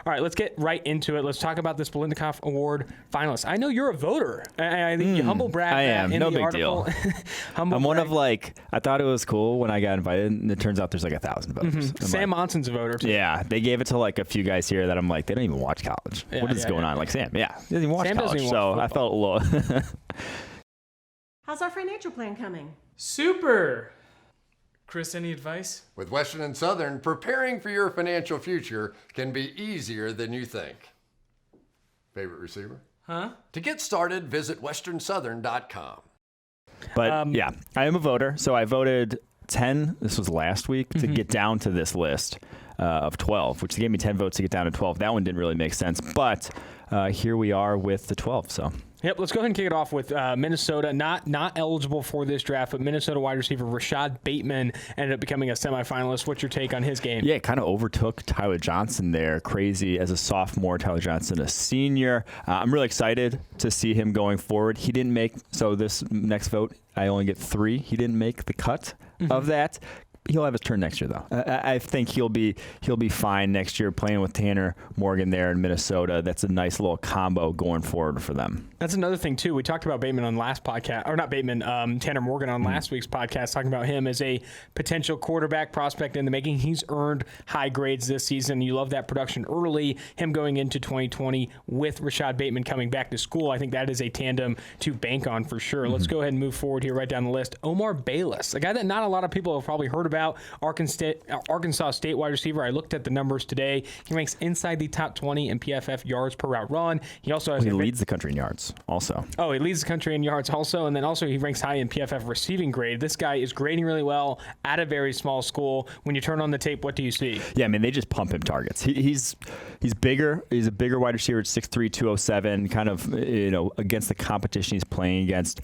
All right, let's get right into it. Let's talk about this Biletnikoff Award finalist. I know you're a voter. I think you humble brag. I am. In no the big article. deal. I'm one of I thought it was cool when I got invited, and it turns out there's 1,000 voters. Sam Monson's a voter, too. Yeah, they gave it to a few guys here that I'm like, they don't even watch college. What is going on? Like Sam, he doesn't even watch college. So I felt a little. How's our financial plan coming? Super. Chris, any advice? With Western and Southern, preparing for your financial future can be easier than you think. Favorite receiver? Huh? To get started, visit westernsouthern.com. But I am a voter. So I voted 10, this was last week, to get down to this list of 12, which gave me 10 votes to get down to 12. That one didn't really make sense. But here we are with the 12, so. Yep, let's go ahead and kick it off with Minnesota, not eligible for this draft, but Minnesota wide receiver Rashad Bateman ended up becoming a semifinalist. What's your take on his game? Yeah, it kind of overtook Tyler Johnson there. Crazy as a sophomore, Tyler Johnson a senior. I'm really excited to see him going forward. He didn't make, so this next vote, I only get 3. He didn't make the cut of that. He'll have his turn next year, though. I think he'll be fine next year playing with Tanner Morgan there in Minnesota. That's a nice little combo going forward for them. That's another thing, too. We talked about Bateman on last podcast, or not Bateman, Tanner Morgan on last week's podcast, talking about him as a potential quarterback prospect in the making. He's earned high grades this season. You love that production early. Him going into 2020 with Rashad Bateman coming back to school, I think that is a tandem to bank on for sure. Let's go ahead and move forward here right down the list. Omar Bayless, a guy that not a lot of people have probably heard about. Arkansas State wide receiver. I looked at the numbers today. He ranks inside the top 20 in PFF yards per route run. He also has he leads the country in yards also. Oh, he leads the country in yards also, and then also he ranks high in PFF receiving grade. This guy is grading really well at a very small school. When you turn on the tape, what do you see? Yeah, I mean, they just pump him targets. He's bigger. He's a bigger wide receiver at 6'3", 207, kind of, against the competition he's playing against.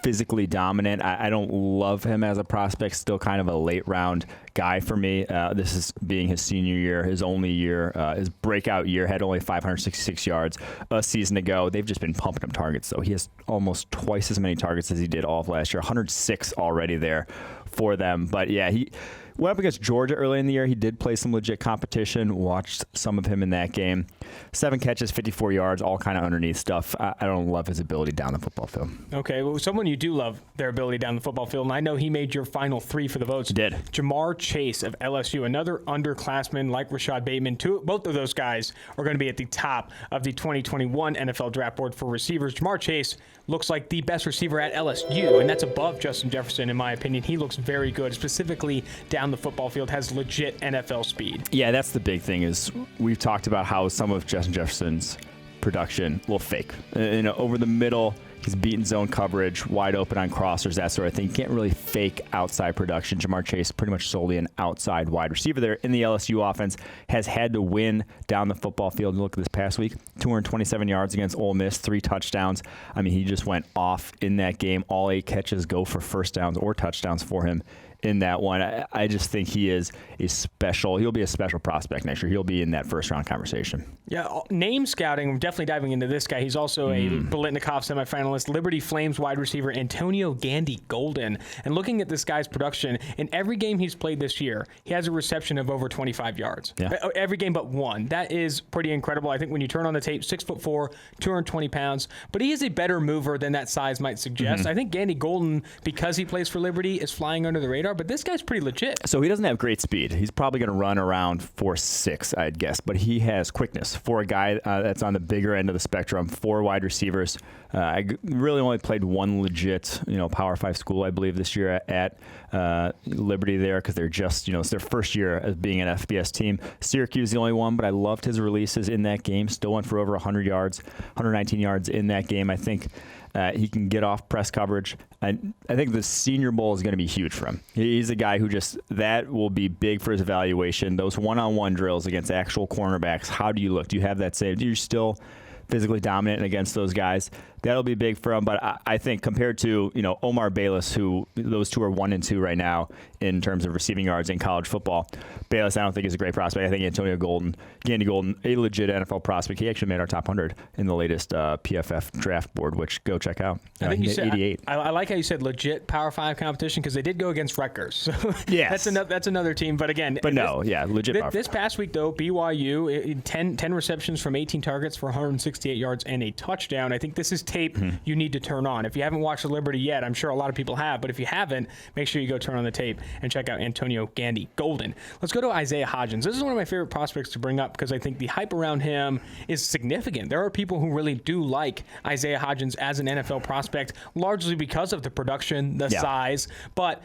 Physically dominant. I don't love him as a prospect. Still kind of a late round guy for me. This is being his senior year, his only year, his breakout year. Had only 566 yards a season ago. They've just been pumping him targets, so he has almost twice as many targets as he did all of last year. 106 already there for them. But yeah, he went up against Georgia early in the year. He did play some legit competition. Watched some of him in that game. 7 catches, 54 yards, all kind of underneath stuff. I don't love his ability down the football field. Okay, well, someone you do love their ability down the football field, and I know he made your final 3 for the votes. He did. Jamar Chase of LSU, another underclassman like Rashad Bateman. Both of those guys are going to be at the top of the 2021 NFL draft board for receivers. Jamar Chase looks like the best receiver at LSU, and that's above Justin Jefferson in my opinion. He looks very good, specifically down the football field, has legit NFL speed. Yeah, that's the big thing is we've talked about how some of Justin Jefferson's production, a little fake. Over the middle, he's beating zone coverage, wide open on crossers, that sort of thing. You can't really fake outside production. Jamar Chase, pretty much solely an outside wide receiver there in the LSU offense, has had to win down the football field. Look at this past week, 227 yards against Ole Miss, 3 touchdowns. I mean, he just went off in that game. All 8 catches go for first downs or touchdowns for him in that one. I just think he'll be a special prospect next year. He'll be in that first round conversation. Yeah, name scouting, I'm definitely diving into this guy. He's also a Biletnikoff semifinalist, Liberty Flames wide receiver Antonia Golden. And looking at this guy's production, in every game he's played this year, he has a reception of over 25 yards. Yeah. Every game but one. That is pretty incredible. I think when you turn on the tape, 6'4", 220 pounds, but he is a better mover than that size might suggest. I think Gandy Golden, because he plays for Liberty, is flying under the radar, but this guy's pretty legit. So he doesn't have great speed. He's probably going to run around 4.6, I'd guess, but he has quickness for a guy that's on the bigger end of the spectrum. 4 wide receivers. I really only played one legit, Power 5 school, I believe, this year at Liberty there because they're just, it's their first year as being an FBS team. Syracuse the only one, but I loved his releases in that game. Still went for over 100 yards, 119 yards in that game. I think he can get off press coverage. I think the Senior Bowl is going to be huge for him. He's a guy who that will be big for his evaluation. Those one-on-one drills against actual cornerbacks, how do you look? Do you have that same? Do you still physically dominant against those guys? That'll be big for him, but I think compared to Omar Bayless, who those two are 1 and 2 right now in terms of receiving yards in college football. Bayless, I don't think is a great prospect. I think Antonia Golden, Gandy Golden, a legit NFL prospect. He actually made our top 100 in the latest PFF draft board, which go check out. I think you said 88. I like how you said legit Power 5 competition because they did go against Rutgers. So yes. that's another team. But again, legit. This past week though, BYU 10 receptions from 18 targets for 168 yards and a touchdown. I think this is tape you need to turn on. If you haven't watched the Liberty yet, I'm sure a lot of people have, but if you haven't, make sure you go turn on the tape and check out Antonia Golden. Let's go to Isaiah Hodgins. This is one of my favorite prospects to bring up because I think the hype around him is significant. There are people who really do like Isaiah Hodgins as an NFL prospect, largely because of the production, the size, but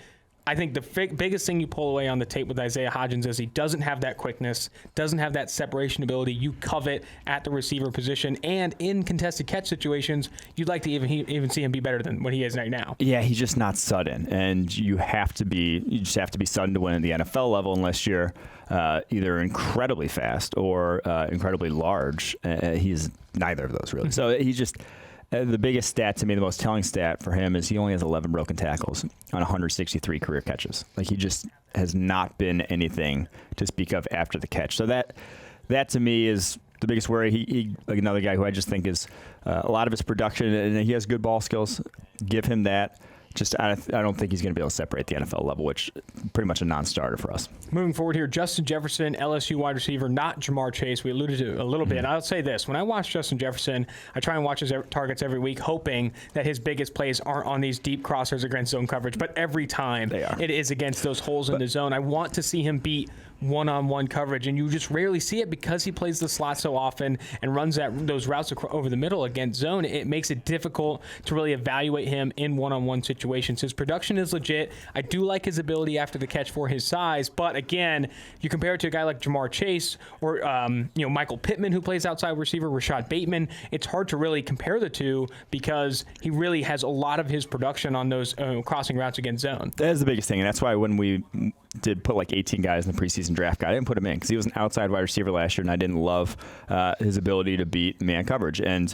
I think the biggest thing you pull away on the tape with Isaiah Hodgins is he doesn't have that quickness, doesn't have that separation ability you covet at the receiver position, and in contested catch situations, you'd like to even see him be better than what he is right now. Yeah, he's just not sudden, and you just have to be sudden to win at the NFL level unless you're either incredibly fast or incredibly large. He's neither of those really. So he's just. The biggest stat to me, the most telling stat for him is he only has 11 broken tackles on 163 career catches. Like he just has not been anything to speak of after the catch. So that to me is the biggest worry. He like another guy who I just think is a lot of his production, and he has good ball skills. Give him that. I don't think he's going to be able to separate the NFL level, which is pretty much a non-starter for us. Moving forward here, Justin Jefferson, LSU wide receiver, not Jamar Chase. We alluded to it a little bit. I'll say this. When I watch Justin Jefferson, I try and watch his targets every week, hoping that his biggest plays aren't on these deep crossers against zone coverage, but every time it is against those holes in the zone. I want to see him beat one-on-one coverage, and you just rarely see it because he plays the slot so often and runs those routes over the middle against zone. It makes it difficult to really evaluate him in one-on-one situations. His production is legit. I do like his ability after the catch for his size, but again, you compare it to a guy like Jamar Chase or Michael Pittman, who plays outside receiver, Rashad Bateman. It's hard to really compare the two because he really has a lot of his production on those crossing routes against zone. That is the biggest thing, and that's why when we did put like 18 guys in the preseason draft guide, I didn't put him in because he was an outside wide receiver last year, and I didn't love his ability to beat man coverage. And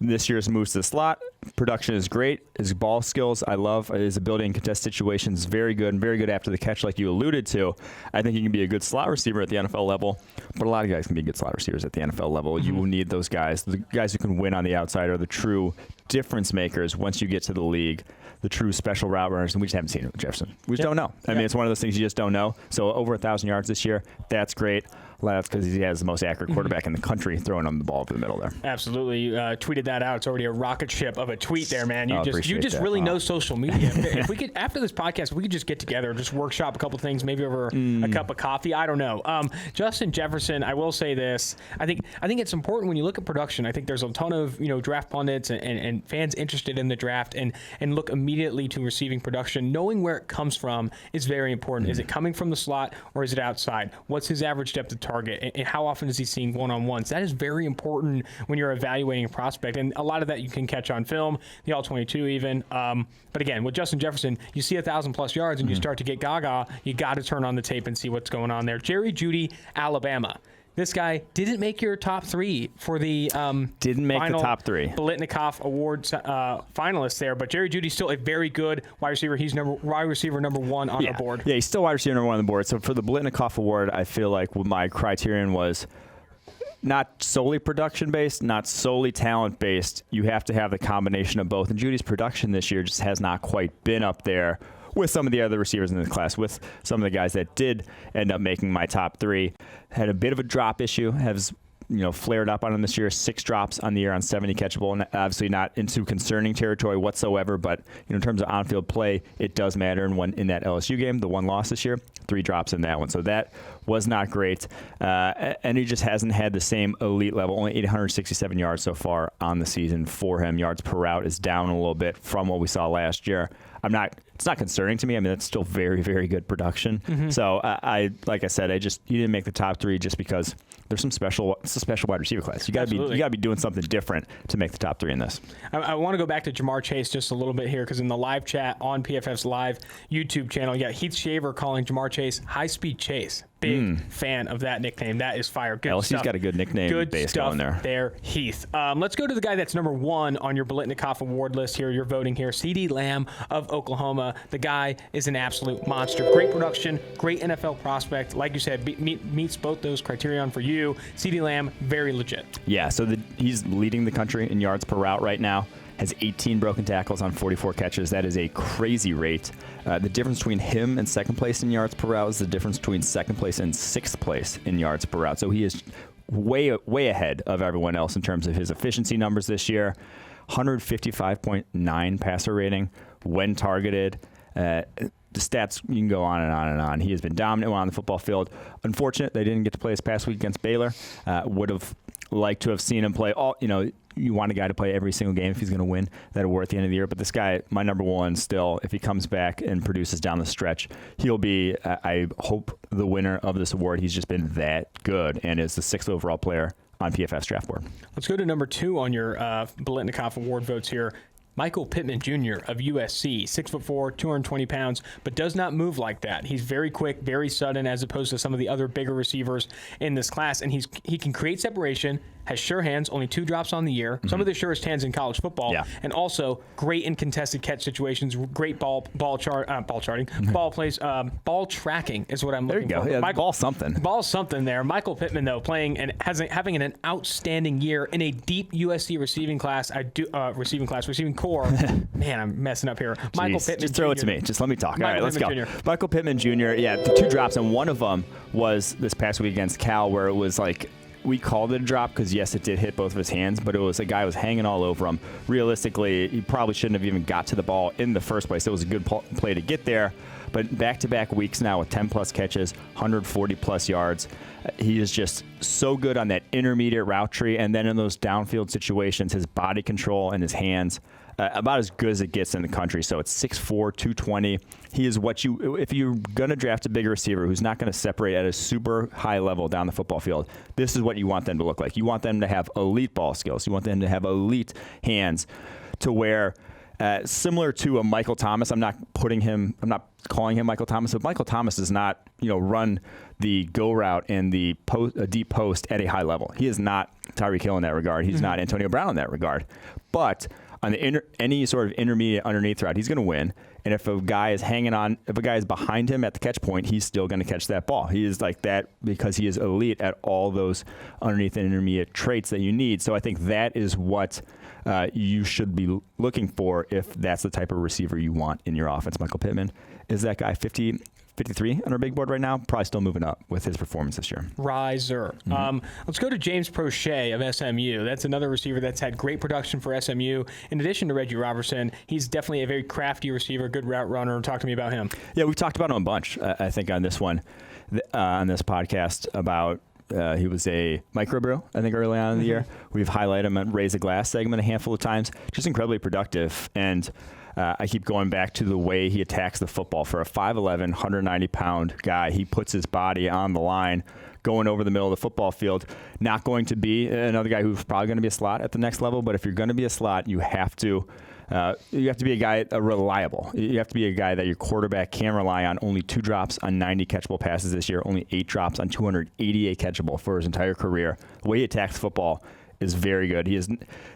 this year's moves to the slot, production is great. His ball skills, I love. His ability in contest situations, very good, and very good after the catch, like you alluded to. I think he can be a good slot receiver at the NFL level, but a lot of guys can be good slot receivers at the NFL level. You will need those guys. The guys who can win on the outside are the true difference makers once you get to the league. The true special route runners, and we just haven't seen it with Jefferson. We just don't know. I mean, it's one of those things you just don't know. So over 1,000 yards this year, that's great. That's because he has the most accurate quarterback in the country throwing him the ball over the middle there. Absolutely. Tweeted that out. It's already a rocket ship of a tweet there, man. You just that. really know social media. If we could, after this podcast, we could just get together and just workshop a couple things, maybe over a cup of coffee. I don't know. Justin Jefferson, I will say this. I think it's important when you look at production. I think there's a ton of draft pundits and fans interested in the draft and look immediately to receiving production. Knowing where it comes from is very important. Is it coming from the slot or is it outside? What's his average depth of target? And how often is he seeing one-on-ones? That is very important when you're evaluating a prospect. And a lot of that you can catch on film, the All-22 even. But again, with Justin Jefferson, you see 1,000-plus yards and you start to get gaga. You got to turn on the tape and see what's going on there. Jerry Judy, Alabama. This guy didn't make your top three for the didn't make the top three Biletnikoff Award finalists there, but Jerry Judy's still a very good wide receiver. He's wide receiver number one on the board. Yeah, he's still wide receiver number one on the board. So for the Biletnikoff Award, I feel like my criterion was not solely production-based, not solely talent-based. You have to have the combination of both. And Judy's production this year just has not quite been up there with some of the other receivers in the class, with some of the guys that did end up making my top three. Had a bit of a drop issue, has flared up on him this year. 6 drops on the year on 70 catchable, and obviously not into concerning territory whatsoever, but in terms of on-field play, it does matter. In that LSU game, the one loss this year, 3 drops in that one. So that was not great. And he just hasn't had the same elite level, only 867 yards so far on the season for him. Yards per route is down a little bit from what we saw last year. It's not concerning to me. I mean, that's still very, very good production. So like I said, he didn't make the top 3 just because there's it's a special wide receiver class. You got to be doing something different to make the top 3 in this. I want to go back to Jamar Chase just a little bit here because in the live chat on PFF's live YouTube channel, you got Heath Shaver calling Jamar Chase high-speed Chase. big fan of that nickname. That is fire. Good LSU's stuff. got a good nickname base going there. Heath. Let's go to the guy that's number 1 on your Biletnikoff Award list here. You're voting here. CeeDee Lamb of Oklahoma. The guy is an absolute monster. Great production, great NFL prospect. Like you said, meets both those criterion for you. CeeDee Lamb, very legit. Yeah, so he's leading the country in yards per route right now. Has 18 broken tackles on 44 catches. That is a crazy rate. The difference between him and second place in yards per route is the difference between second place and sixth place in yards per route. So he is way ahead of everyone else in terms of his efficiency numbers this year. 155.9 passer rating when targeted. The stats, you can go on and on and on. He has been dominant on the football field. Unfortunate they didn't get to play this past week against Baylor. Would have liked to have seen him play all, you want a guy to play every single game if he's going to win that award at the end of the year. But this guy, my number 1 still, if he comes back and produces down the stretch, he'll be, I hope, the winner of this award. He's just been that good and is the 6th overall player on PFF's draft board. Let's go to number 2 on your Biletnikoff Award votes here. Michael Pittman Jr. of USC, 6'4", 220 pounds, but does not move like that. He's very quick, very sudden, as opposed to some of the other bigger receivers in this class, and he can create separation, has sure hands, only 2 drops on the year, some of the surest hands in college football, and also great in contested catch situations, great ball plays, ball tracking is what I'm looking for. There you go. Yeah, ball something there. Michael Pittman, though, playing and having an outstanding year in a deep USC receiving core. Man, I'm messing up here. Michael Pittman just throw Jr. it to me. Just let me talk. Michael All right, let's go. Pittman Jr. Michael Pittman Jr., the 2 drops, and one of them was this past week against Cal where it was like, we called it a drop because, yes, it did hit both of his hands, but it was a guy who was hanging all over him. Realistically, he probably shouldn't have even got to the ball in the first place. It was a good play to get there, but back-to-back weeks now with 10-plus catches, 140-plus yards. He is just so good on that intermediate route tree, and then in those downfield situations, his body control and his hands, about as good as it gets in the country. So it's 6'4", 220. He is if you're going to draft a bigger receiver who's not going to separate at a super high level down the football field, this is what you want them to look like. You want them to have elite ball skills. You want them to have elite hands to where, similar to a Michael Thomas, I'm not calling him Michael Thomas, but Michael Thomas does not, run the go route and the deep post at a high level. He is not Tyreek Hill in that regard. He's not Antonio Brown in that regard. But on the any sort of intermediate underneath route, he's going to win. And if a guy is behind him at the catch point, he's still going to catch that ball. He is like that because he is elite at all those underneath and intermediate traits that you need. So I think that is what you should be looking for if that's the type of receiver you want in your offense. Michael Pittman is that guy. 53 on our big board right now, probably still moving up with his performance this year. Riser. Let's go to James Pro Shea of SMU. That's another receiver that's had great production for SMU. In addition to Reggie Robertson, he's definitely a very crafty receiver, good route runner. Talk to me about him. Yeah, we've talked about him a bunch, I think, on this one, on this podcast about he was a microbrew, I think, early on in the year. We've highlighted him on Raise the Glass segment a handful of times. Just incredibly productive. And I keep going back to the way he attacks the football. For a 5'11", 190-pound guy, he puts his body on the line, going over the middle of the football field. Not going to be another guy who's probably going to be a slot at the next level, but if you're going to be a slot, you have to be a guy reliable. You have to be a guy that your quarterback can rely on. Only 2 drops on 90 catchable passes this year. Only 8 drops on 288 catchable for his entire career. The way he attacks football is very good. He is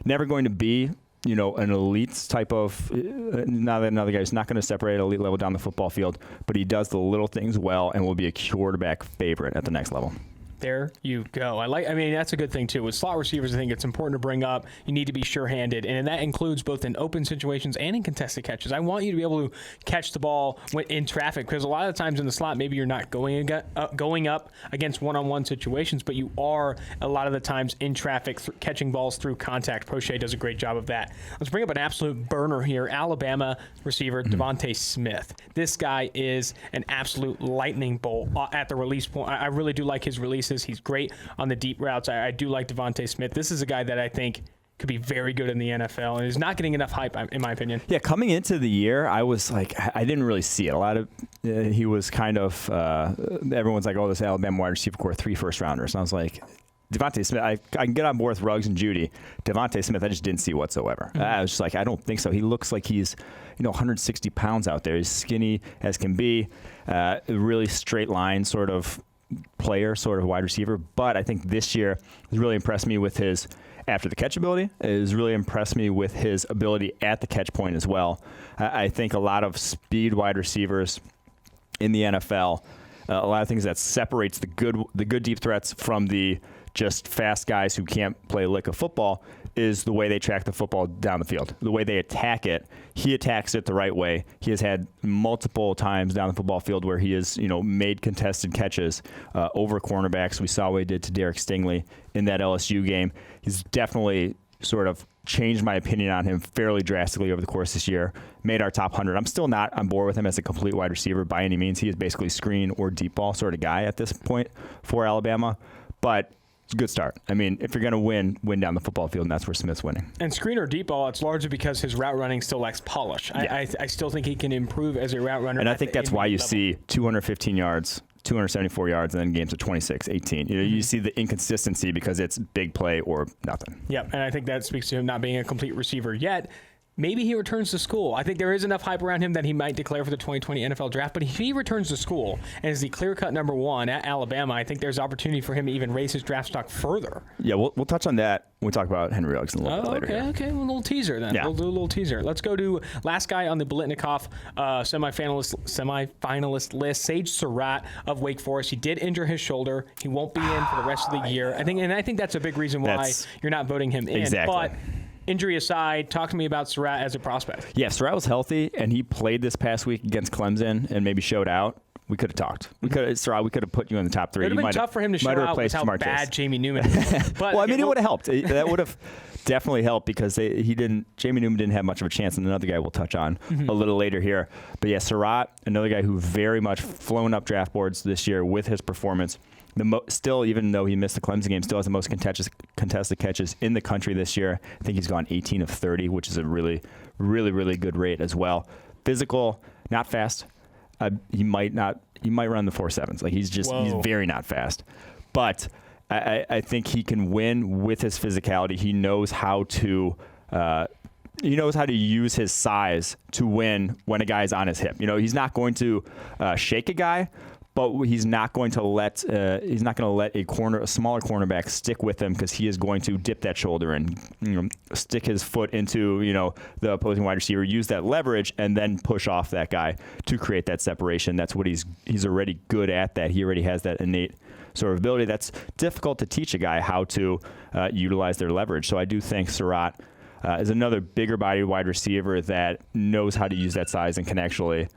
never going to be an elite type of, not another guy who's not going to separate at elite level down the football field, but he does the little things well and will be a quarterback favorite at the next level. There you go. That's a good thing, too. With slot receivers, I think it's important to bring up, you need to be sure-handed, and that includes both in open situations and in contested catches. I want you to be able to catch the ball in traffic, because a lot of times in the slot, maybe you're not going up against one-on-one situations, but you are a lot of the times in traffic, catching balls through contact. Pro Shea does a great job of that. Let's bring up an absolute burner here. Alabama receiver Devante Smith. This guy is an absolute lightning bolt at the release point. I really do like his release. He's great on the deep routes. I do like Devante Smith. This is a guy that I think could be very good in the NFL and is not getting enough hype, in my opinion. Yeah, coming into the year, I was like, I didn't really see it. A lot of he was kind of everyone's like, oh, this Alabama wide receiver core 3 first-rounders. And I was like, Devante Smith, I can get on board with Ruggs and Judy. Devante Smith, I just didn't see whatsoever. I was just like, I don't think so. He looks like he's 160 pounds out there. He's skinny as can be, really straight line sort of player, sort of wide receiver. But I think this year has really impressed me with his after the catch ability. It has really impressed me with his ability at the catch point as well. I think a lot of speed wide receivers in the NFL, a lot of things that separates the good deep threats from the just fast guys who can't play a lick of football is the way they track the football down the field, the way they attack it. He attacks it the right way. He has had multiple times down the football field where he has, made contested catches over cornerbacks. We saw what he did to Derrick Stingley in that LSU game. He's definitely sort of changed my opinion on him fairly drastically over the course of this year. Made our top 100. I'm still not on board with him as a complete wide receiver by any means. He is basically screen or deep ball sort of guy at this point for Alabama. But it's a good start. I mean, if you're going to win down the football field, and that's where Smith's winning. And screen or deep ball, it's largely because his route running still lacks polish. Yeah. I still think he can improve as a route runner. And I think that's why you see 215 yards, 274 yards, and then games of 26, 18. You see the inconsistency because it's big play or nothing. Yep, and I think that speaks to him not being a complete receiver yet. Maybe he returns to school. I think there is enough hype around him that he might declare for the 2020 NFL Draft. But if he returns to school and is the clear-cut number one at Alabama, I think there's opportunity for him to even raise his draft stock further. Yeah, we'll touch on that when we talk about Henry Ruggs in a little bit later. Okay. Well, a little teaser then. Yeah. We'll do a little teaser. Let's go to last guy on the Biletnikoff semifinalist list, Sage Surratt of Wake Forest. He did injure his shoulder. He won't be in for the rest of the year. I think that's a big reason why you're not voting him in. Exactly. But injury aside, talk to me about Surratt as a prospect. Yeah, Surratt was healthy, and he played this past week against Clemson and maybe showed out. We could have talked. Surratt, we could have put you in the top 3. It would have been tough for him to show out with how Jamar bad Chase. Jamie Newman is. But well, I mean, it would have helped. That would have definitely helped because Jamie Newman didn't have much of a chance, and another guy we'll touch on a little later here. But yeah, Surratt, another guy who very much flown up draft boards this year with his performance. Still, even though he missed the Clemson game, still has the most contested catches in the country this year. I think he's gone 18 of 30, which is a really, really, really good rate as well. Physical, not fast. He might run the 4.7s. Like he's very not fast. But I think he can win with his physicality. He knows how to use his size to win when a guy's on his hip. He's not going to shake a guy, but he's not going to let a smaller cornerback stick with him because he is going to dip that shoulder and stick his foot into the opposing wide receiver, use that leverage, and then push off that guy to create that separation. That's what he's already good at. That he already has that innate sort of ability. That's difficult to teach a guy how to utilize their leverage. So I do think Surratt is another bigger body wide receiver that knows how to use that size and can actually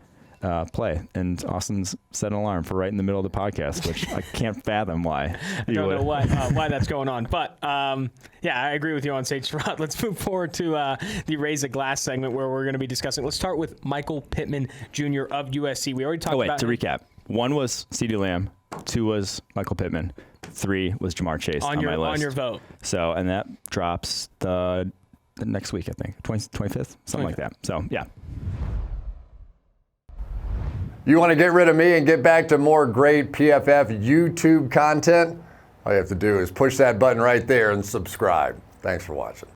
play. And Austin's set an alarm for right in the middle of the podcast, which I can't fathom why. I don't know why that's going on. But, yeah, I agree with you on Sage Surratt. Let's move forward to the Raise the Glass segment where we're going to be discussing. Let's start with Michael Pittman Jr. of USC. We already talked about to recap. 1 was CeeDee Lamb. 2 was Michael Pittman. 3 was Jamar Chase on my list. On your vote. So, and that drops the next week, I think. 25th? Something like that. So, yeah. You want to get rid of me and get back to more great PFF YouTube content? All you have to do is push that button right there and subscribe. Thanks for watching.